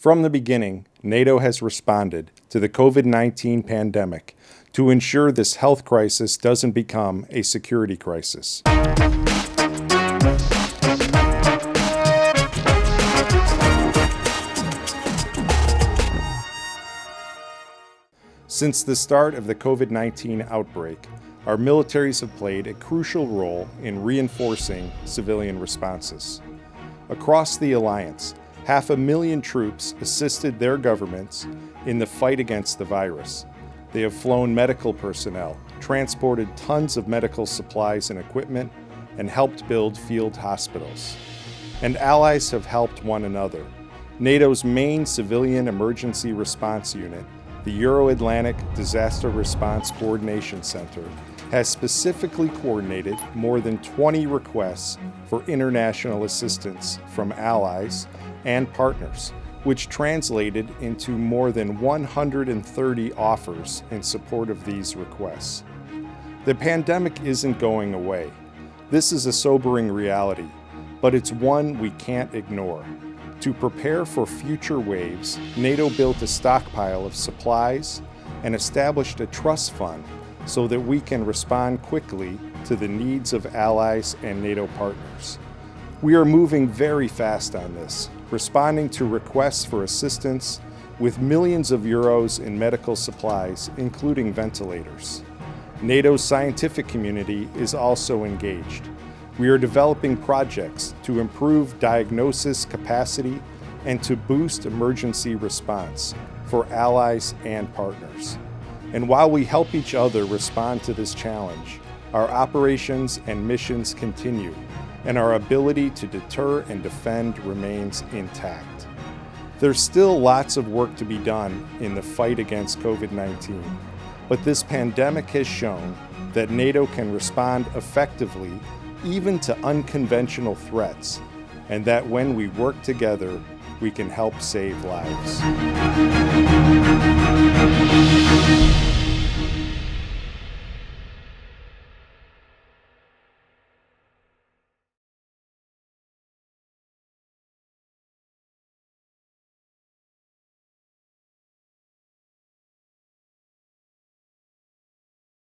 From the beginning, NATO has responded to the COVID-19 pandemic to ensure this health crisis doesn't become a security crisis. Since the start of the COVID-19 outbreak, our militaries have played a crucial role in reinforcing civilian responses. Across the alliance, 500,000 troops assisted their governments in the fight against the virus. They have flown medical personnel, transported tons of medical supplies and equipment, and helped build field hospitals. And allies have helped one another. NATO's main civilian emergency response unit, the Euro-Atlantic Disaster Response Coordination Center, has specifically coordinated more than 20 requests for international assistance from allies and partners, which translated into more than 130 offers in support of these requests. The pandemic isn't going away. This is a sobering reality, but it's one we can't ignore. To prepare for future waves, NATO built a stockpile of supplies and established a trust fund so that we can respond quickly to the needs of allies and NATO partners. We are moving very fast on this, responding to requests for assistance with millions of euros in medical supplies, including ventilators. NATO's scientific community is also engaged. We are developing projects to improve diagnosis capacity and to boost emergency response for allies and partners. And while we help each other respond to this challenge, our operations and missions continue, and our ability to deter and defend remains intact. There's still lots of work to be done in the fight against COVID-19, but this pandemic has shown that NATO can respond effectively even to unconventional threats, and that when we work together, we can help save lives.